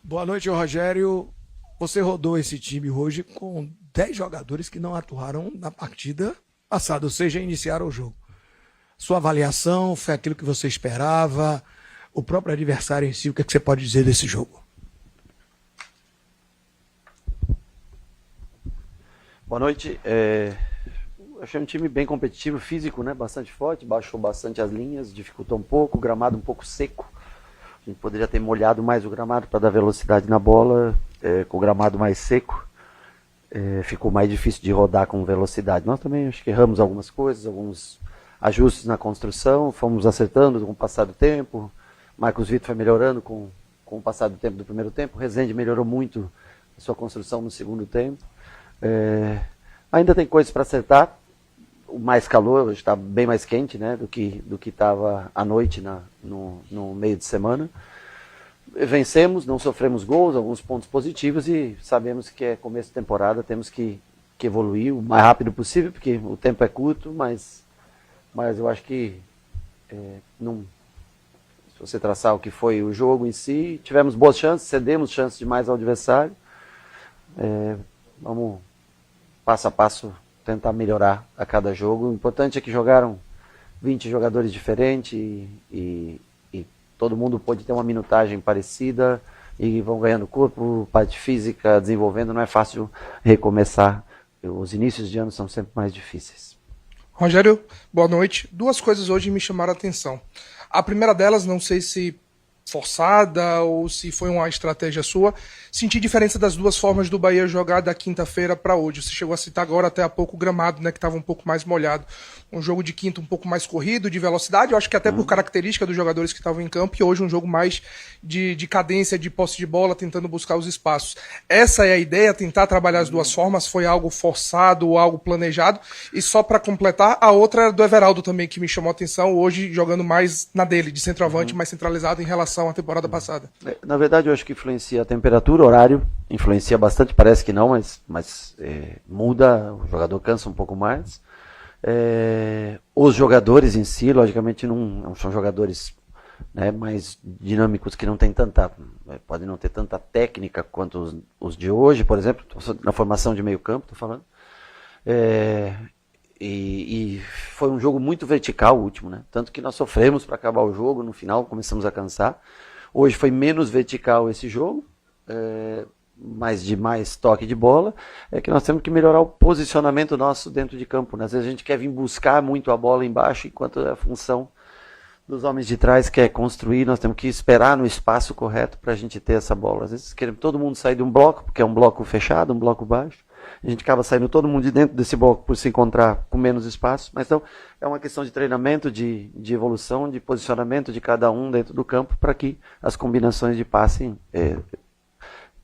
Boa noite, Rogério. Você rodou esse time hoje com 10 jogadores que não atuaram na partida passada, ou seja, iniciaram o jogo. Sua avaliação, foi aquilo que você esperava? O próprio adversário em si, o que você pode dizer desse jogo? Boa noite. Achei um time bem competitivo, físico, né? Bastante forte, baixou bastante as linhas, dificultou um pouco, o gramado um pouco seco. A gente poderia ter molhado mais o gramado para dar velocidade na bola, com o gramado mais seco. Ficou mais difícil de rodar com velocidade. Nós também acho que erramos algumas coisas, alguns ajustes na construção, fomos acertando com o passar do tempo. Marcos Vitor foi melhorando com o passar do tempo do primeiro tempo. O Rezende melhorou muito a sua construção no segundo tempo. Ainda tem coisas para acertar. O mais calor, hoje está bem mais quente, né, do que estava à noite no meio de semana. Vencemos, não sofremos gols, alguns pontos positivos e sabemos que é começo de temporada, temos que evoluir o mais rápido possível, porque o tempo é curto, mas eu acho que se você traçar o que foi o jogo em si, tivemos boas chances, cedemos chances demais ao adversário. Vamos passo a passo tentar melhorar a cada jogo. O importante é que jogaram 20 jogadores diferentes e todo mundo pode ter uma minutagem parecida e vão ganhando corpo, parte física, desenvolvendo. Não é fácil recomeçar. Os inícios de ano são sempre mais difíceis. Rogério, boa noite. Duas coisas hoje me chamaram a atenção. A primeira delas, não sei se forçada ou se foi uma estratégia sua, senti diferença das duas formas do Bahia jogar da quinta-feira para hoje. Você chegou a citar agora até há pouco o gramado, né, que estava um pouco mais molhado. Um jogo de quinta um pouco mais corrido, de velocidade, eu acho que até por característica dos jogadores que estavam em campo, e hoje um jogo mais de cadência, de posse de bola, tentando buscar os espaços. Essa é a ideia, tentar trabalhar as duas formas? Foi algo forçado ou algo planejado? E só para completar, a outra era do Everaldo também, que me chamou a atenção, hoje jogando mais na dele, de centroavante, mais centralizado em relação à temporada passada. Na verdade, eu acho que influencia a temperatura, o horário, influencia bastante, parece que não, mas muda, o jogador cansa um pouco mais. Os jogadores em si, logicamente, não são jogadores, né, mais dinâmicos, que não tem podem não ter tanta técnica quanto os de hoje, por exemplo, na formação de meio campo, estou falando. E foi um jogo muito vertical o último, né? Tanto que nós sofremos para acabar o jogo, no final começamos a cansar. Hoje foi menos vertical esse jogo, mas de mais toque de bola. É que nós temos que melhorar o posicionamento nosso dentro de campo, né? Às vezes a gente quer vir buscar muito a bola embaixo, enquanto a função dos homens de trás quer construir. Nós temos que esperar no espaço correto para a gente ter essa bola. Às vezes queremos todo mundo sair de um bloco, porque é um bloco fechado, um bloco baixo. A gente acaba saindo todo mundo de dentro desse bloco por se encontrar com menos espaço. Mas então é uma questão de treinamento, de evolução, de posicionamento de cada um dentro do campo, para que as combinações de passe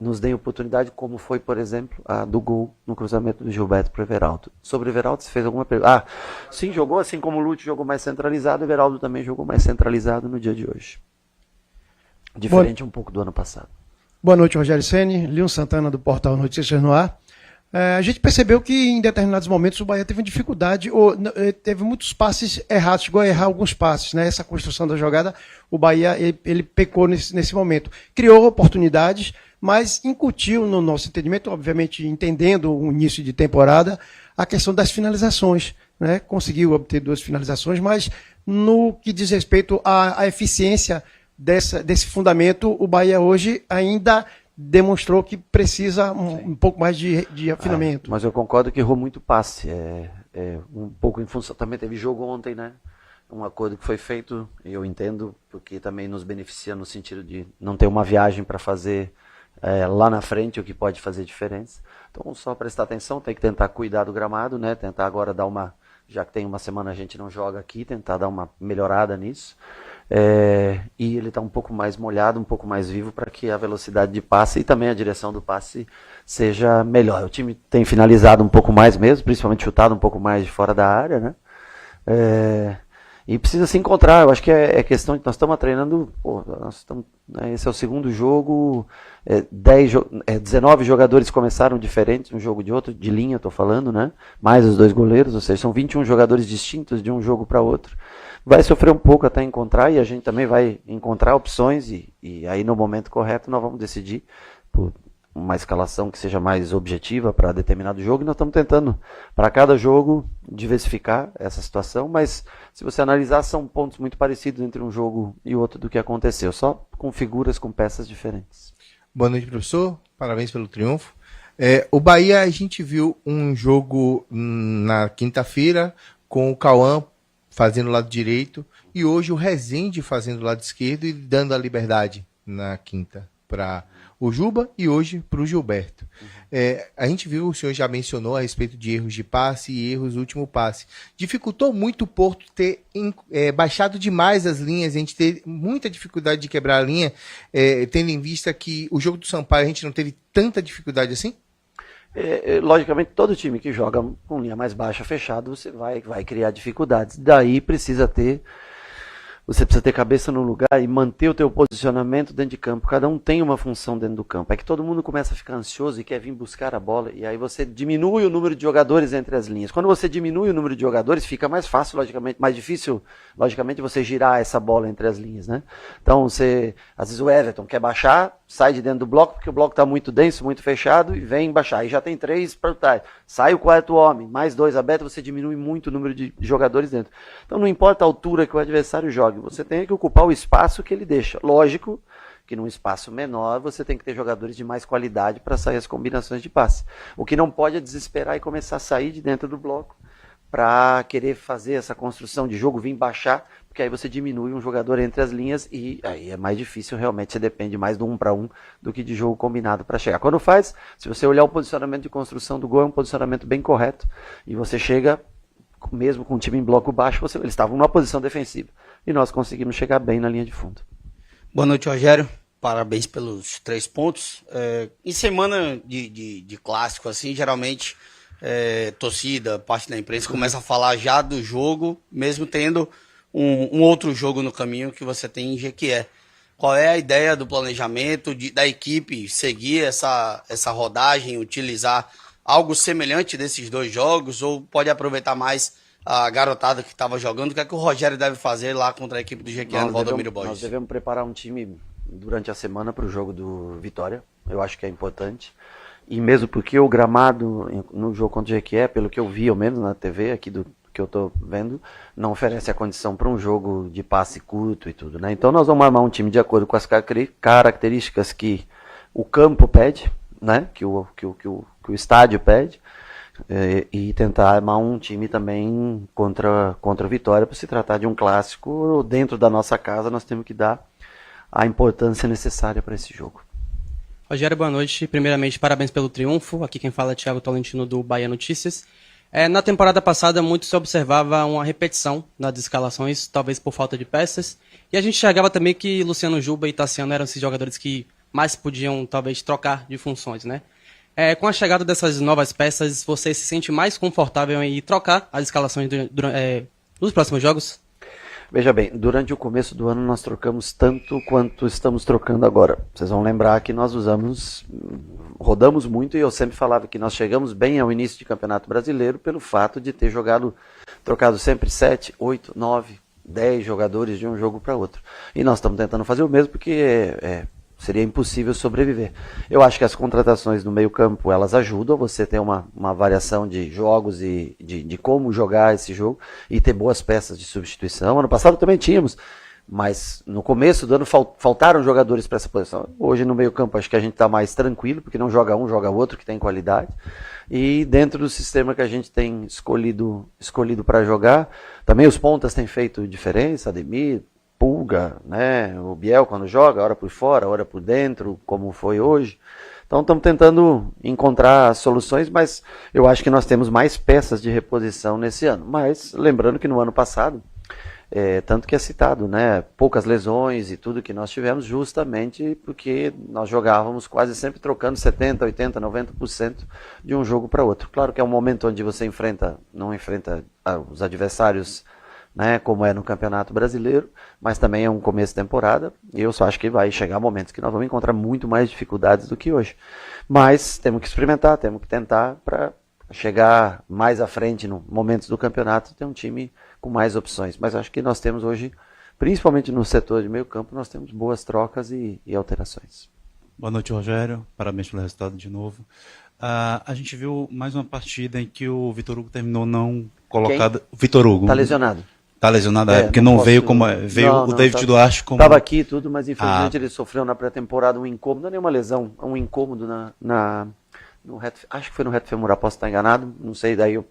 nos deem oportunidade, como foi, por exemplo, a do gol no cruzamento do Gilberto para o Everaldo. Sobre o Everaldo, você fez alguma pergunta? Sim, jogou assim como o Lúcio jogou mais centralizado, o Everaldo também jogou mais centralizado no dia de hoje. Diferente um pouco do ano passado. Boa noite, Rogério Ceni, Leon Santana do portal Notícias no Ar. A gente percebeu que em determinados momentos o Bahia teve uma dificuldade, ou teve muitos passes errados, chegou a errar alguns passes, né? Essa construção da jogada, o Bahia ele pecou nesse momento. Criou oportunidades, mas incutiu no nosso entendimento, obviamente entendendo o início de temporada, a questão das finalizações, né? Conseguiu obter 2 finalizações, mas no que diz respeito à eficiência desse fundamento, o Bahia hoje ainda demonstrou que precisa um pouco mais de afinamento. Mas eu concordo que errou muito passe. Um pouco em função. Também teve jogo ontem, né? Um acordo que foi feito, e eu entendo, porque também nos beneficia no sentido de não ter uma viagem para fazer lá na frente, o que pode fazer diferença. Então, só prestar atenção, tem que tentar cuidar do gramado, né? Tentar agora dar já que tem uma semana a gente não joga aqui, tentar dar uma melhorada nisso. E ele está um pouco mais molhado, um pouco mais vivo, para que a velocidade de passe e também a direção do passe seja melhor. O time tem finalizado um pouco mais mesmo, principalmente chutado um pouco mais de fora da área, né? E precisa se encontrar. Eu acho que é questão de nós estamos treinando. Esse é o segundo jogo. 19 jogadores começaram diferentes, um jogo de outro, de linha, estou falando, né? Mais os 2 goleiros, ou seja, são 21 jogadores distintos de um jogo para outro. vai sofrer um pouco até encontrar, e a gente também vai encontrar opções, e aí no momento correto nós vamos decidir por uma escalação que seja mais objetiva para determinado jogo, e nós estamos tentando, para cada jogo, diversificar essa situação, mas se você analisar, são pontos muito parecidos entre um jogo e outro do que aconteceu, só com figuras, com peças diferentes. Boa noite, professor. Parabéns pelo triunfo. O Bahia, a gente viu um jogo na quinta-feira com o Cauã fazendo o lado direito e hoje o Rezende fazendo o lado esquerdo e dando a liberdade na quinta para o Juba e hoje para o Gilberto. A gente viu, o senhor já mencionou a respeito de erros de passe e erros no último passe. Dificultou muito o Porto ter baixado demais as linhas, a gente teve muita dificuldade de quebrar a linha, tendo em vista que o jogo do Sampaio a gente não teve tanta dificuldade assim? Logicamente, todo time que joga com linha mais baixa, fechado, você vai criar dificuldades. Daí você precisa ter cabeça no lugar e manter o teu posicionamento dentro de campo. Cada um tem uma função dentro do campo. É que todo mundo começa a ficar ansioso e quer vir buscar a bola, e aí você diminui o número de jogadores entre as linhas. Quando você diminui o número de jogadores, fica mais fácil, logicamente, mais difícil, logicamente, você girar essa bola entre as linhas, né? Então, às vezes o Everton quer baixar, sai de dentro do bloco, porque o bloco está muito denso, muito fechado, e vem baixar. Aí já tem 3 para trás. Sai o quarto homem, mais 2 abertos, você diminui muito o número de jogadores dentro. Então, não importa a altura que o adversário jogue, você tem que ocupar o espaço que ele deixa. Lógico que num espaço menor você tem que ter jogadores de mais qualidade para sair as combinações de passe. O que não pode é desesperar e começar a sair de dentro do bloco para querer fazer essa construção de jogo, vir baixar, porque aí você diminui um jogador entre as linhas e aí é mais difícil, realmente você depende mais do 1 para 1 do que de jogo combinado para chegar. Quando faz, se você olhar o posicionamento de construção do gol, é um posicionamento bem correto e você chega, mesmo com o time em bloco baixo, eles estavam numa posição defensiva e nós conseguimos chegar bem na linha de fundo. Boa noite, Rogério. Parabéns pelos 3 pontos. Em semana de clássico, assim, geralmente torcida, parte da imprensa começa a falar já do jogo, mesmo tendo um outro jogo no caminho que você tem em Jequié. Qual é a ideia do planejamento da equipe seguir essa rodagem, utilizar algo semelhante desses 2 jogos, ou pode aproveitar mais a garotada que estava jogando? O que é que o Rogério deve fazer lá contra a equipe do Jequié no Valdomiro Borges? Nós devemos preparar um time durante a semana para o jogo do Vitória, eu acho que é importante. E mesmo porque o gramado no jogo contra o Jequié, pelo que eu vi, ao menos na TV aqui do que eu estou vendo, não oferece a condição para um jogo de passe curto e tudo, né? Então nós vamos armar um time de acordo com as características que o campo pede, né? Que o estádio pede, e tentar armar um time também contra o Vitória, para se tratar de um clássico dentro da nossa casa. Nós temos que dar a importância necessária para esse jogo. Rogério, boa noite. Primeiramente, parabéns pelo triunfo. Aqui quem fala é Thiago Tolentino, do Bahia Notícias. Na temporada passada, muito se observava uma repetição nas escalações, talvez por falta de peças. E a gente enxergava também que Luciano Juba e Tassiano eram esses jogadores que mais podiam, talvez, trocar de funções, né? Com a chegada dessas novas peças, você se sente mais confortável em trocar as escalações nos próximos jogos? Veja bem, durante o começo do ano nós trocamos tanto quanto estamos trocando agora. Vocês vão lembrar que nós rodamos muito, e eu sempre falava que nós chegamos bem ao início de Campeonato Brasileiro pelo fato de ter trocado sempre 7, 8, 9, 10 jogadores de um jogo para outro. E nós estamos tentando fazer o mesmo porque seria impossível sobreviver. Eu acho que as contratações no meio campo, elas ajudam você ter uma variação de jogos e de como jogar esse jogo e ter boas peças de substituição. Ano passado também tínhamos, mas no começo do ano faltaram jogadores para essa posição. Hoje no meio campo acho que a gente está mais tranquilo, porque não joga um, joga outro que tem qualidade. E dentro do sistema que a gente tem escolhido para jogar, também os pontas têm feito diferença, Ademir, Pulga, né? O Biel quando joga, hora por fora, hora por dentro, como foi hoje. Então estamos tentando encontrar soluções, mas eu acho que nós temos mais peças de reposição nesse ano. Mas lembrando que no ano passado, tanto que é citado, né? Poucas lesões e tudo que nós tivemos, justamente porque nós jogávamos quase sempre trocando 70%, 80%, 90% de um jogo para outro. Claro que é um momento onde você não enfrenta os adversários, né, como é no Campeonato Brasileiro, mas também é um começo de temporada, e eu só acho que vai chegar momentos que nós vamos encontrar muito mais dificuldades do que hoje. Mas temos que experimentar, temos que tentar, chegar mais à frente no momentos do campeonato, ter um time com mais opções. Mas acho que nós temos hoje, principalmente no setor de meio campo, nós temos boas trocas e alterações. Boa noite, Rogério. Parabéns pelo resultado de novo. A gente viu mais uma partida em que o Vitor Hugo terminou não colocado. Quem? Vitor Hugo. Tá lesionado. Tá lesionado, porque não não posso- veio como. Veio Não, o não, David tá- Duarte como. Estava aqui e tudo, mas infelizmente ele sofreu na pré-temporada um incômodo, não é nenhuma lesão, um incômodo no reto, acho que foi no reto femoral, posso estar enganado, não sei, daí eu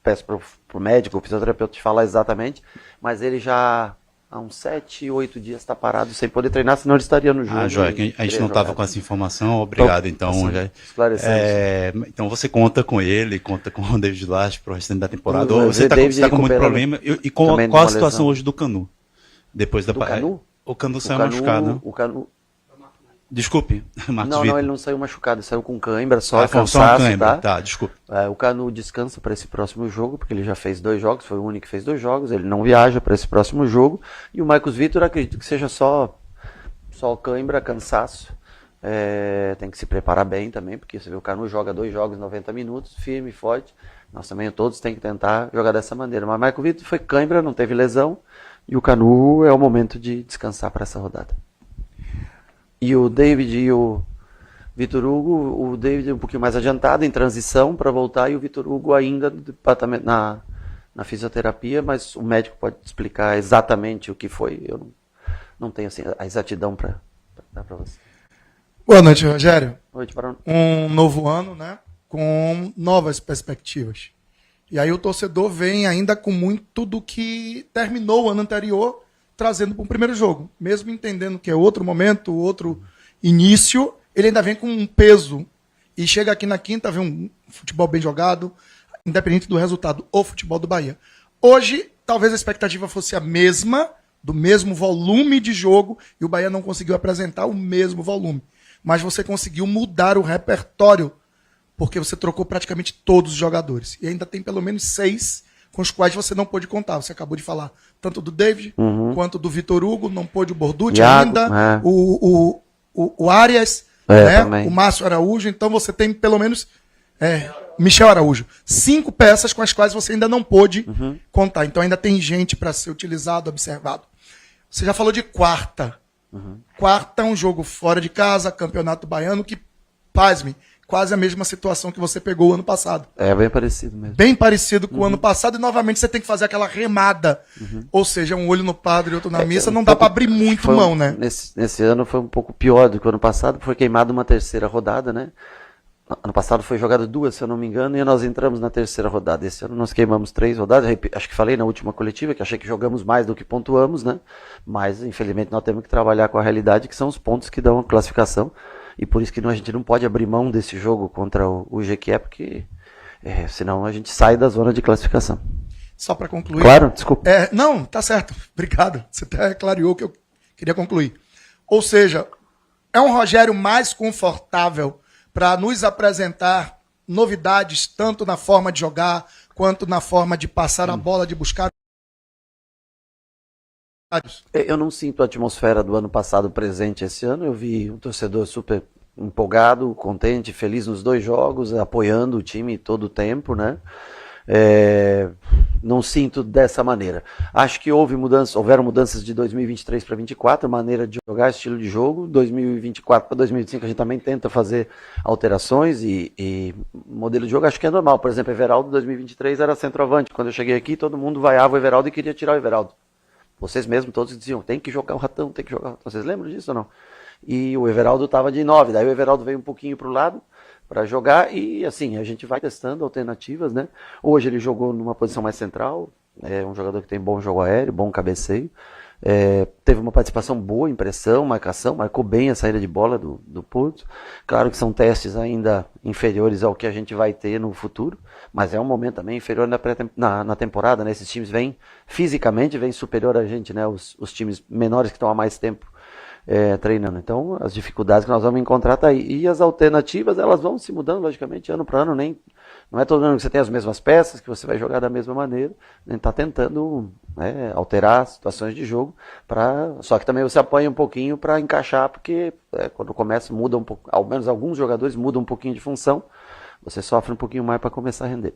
peço pro médico, o fisioterapeuta te falar exatamente, mas ele já há uns 7, 8 dias está parado sem poder treinar, senão ele estaria no jogo. Ah, Joia, que a gente não estava com essa informação. Obrigado, então. assim, Já. esclarecendo. Então você conta com ele, conta com o David Duarte para o restante da temporada. Vamos Ou ver, você está David com muito recuperando problema. E também de qual uma a situação lesão. hoje do Canu? Depois da Do Canu? O Canu O saiu Canu- machucado, né? o Canu, Desculpe, Marcos não, Vitor. ele não saiu machucado, ele saiu com cãibra, só Foi só cansaço, cãibra. tá? Tá, desculpe. O Canu descansa para esse próximo jogo, porque ele já fez 2 jogos, foi o único que fez 2 jogos, ele não viaja para esse próximo jogo. E o Marcos Vitor, acredito que seja só cãibra, cansaço. Tem que se preparar bem também, porque você vê o Canu joga 2 jogos, 90 minutos, firme, forte. Nós também todos tem que tentar jogar dessa maneira. Mas o Marcos Vitor foi cãibra, não teve lesão, e o Canu é o momento de descansar para essa rodada. E o David e o Vitor Hugo, o David um pouquinho mais adiantado, em transição para voltar, e o Vitor Hugo ainda no departamento, na fisioterapia, mas o médico pode explicar exatamente o que foi. Eu não tenho assim, a exatidão para dar para você. Boa noite, Rogério. Noite, para Um novo ano, né? Com novas perspectivas. E aí o torcedor vem ainda com muito do que terminou o ano anterior, trazendo para o primeiro jogo. Mesmo entendendo que é outro momento, outro início, ele ainda vem com um peso. E chega aqui na quinta, vê um futebol bem jogado, independente do resultado, o futebol do Bahia. Hoje, talvez a expectativa fosse a mesma, do mesmo volume de jogo, e o Bahia não conseguiu apresentar o mesmo volume. Mas você conseguiu mudar o repertório, porque você trocou praticamente todos os jogadores. E ainda tem pelo menos 6 com os quais você não pôde contar. Você acabou de falar tanto do David, quanto do Vitor Hugo, não pôde o Borducci Iago, ainda, o Arias, também. o Márcio Araújo. Então você tem pelo menos Michel Araújo. 5 peças com as quais você ainda não pôde contar. Então ainda tem gente para ser utilizado, observado. Você já falou de quarta. Quarta é um jogo fora de casa, campeonato baiano, que, pasme, quase a mesma situação que você pegou o ano passado. É bem parecido mesmo. Bem parecido com o ano passado, e novamente você tem que fazer aquela remada. Ou seja, um olho no padre e outro na missa, não dá para abrir muito Foi mão, né? Nesse ano foi um pouco pior do que o ano passado, foi queimado uma terceira rodada, né? Ano passado foi jogado 2, se eu não me engano, e nós entramos na terceira rodada. Esse ano nós queimamos 3 rodadas. Acho que falei na última coletiva que achei que jogamos mais do que pontuamos, né? Mas, infelizmente, nós temos que trabalhar com a realidade, que são os pontos que dão a classificação. E por isso que a gente não pode abrir mão desse jogo contra o Jequié, porque senão a gente sai da zona de classificação. Só para concluir. Claro, desculpa. Não, tá certo. Obrigado. Você até clareou o que eu queria concluir. Ou seja, é um Rogério mais confortável para nos apresentar novidades, tanto na forma de jogar, quanto na forma de passar a bola, de buscar. Eu não sinto a atmosfera do ano passado presente esse ano. Eu vi um torcedor super empolgado, contente, feliz nos 2 jogos, apoiando o time todo o tempo, né? Não sinto dessa maneira. Acho que houveram mudanças de 2023 para 2024, maneira de jogar, estilo de jogo. 2024 para 2025 a gente também tenta fazer alterações e modelo de jogo acho que é normal. Por exemplo, Everaldo 2023 era centroavante. Quando eu cheguei aqui, todo mundo vaiava o Everaldo e queria tirar o Everaldo. Vocês mesmos todos diziam, tem que jogar o Ratão, tem que jogar o Ratão. Vocês lembram disso ou não? E o Everaldo estava de 9, daí o Everaldo veio um pouquinho para o lado para jogar e assim, a gente vai testando alternativas, né? Hoje ele jogou numa posição mais central, é um jogador que tem bom jogo aéreo, bom cabeceio, teve uma participação boa em pressão, marcação, marcou bem a saída de bola do Porto. Claro que são testes ainda inferiores ao que a gente vai ter no futuro, mas é um momento também inferior na temporada, né? Esses times vêm fisicamente, vêm superior a gente, né? Os times menores que estão há mais tempo treinando. Então, as dificuldades que nós vamos encontrar tá aí. E as alternativas, elas vão se mudando, logicamente, ano para ano. Não é todo ano que você tem as mesmas peças, que você vai jogar da mesma maneira. A gente está tentando alterar situações de jogo, só que também você apanha um pouquinho para encaixar, porque quando começa, muda um pouco, ao menos alguns jogadores mudam um pouquinho de função, Você sofre um pouquinho mais para começar a render.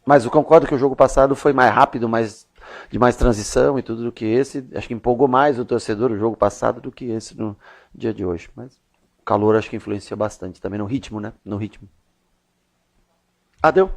Mas eu concordo que o jogo passado foi mais rápido, de mais transição e tudo do que esse. Acho que empolgou mais o torcedor o jogo passado do que esse no dia de hoje. Mas o calor acho que influencia bastante também no ritmo, né? No ritmo. Deu.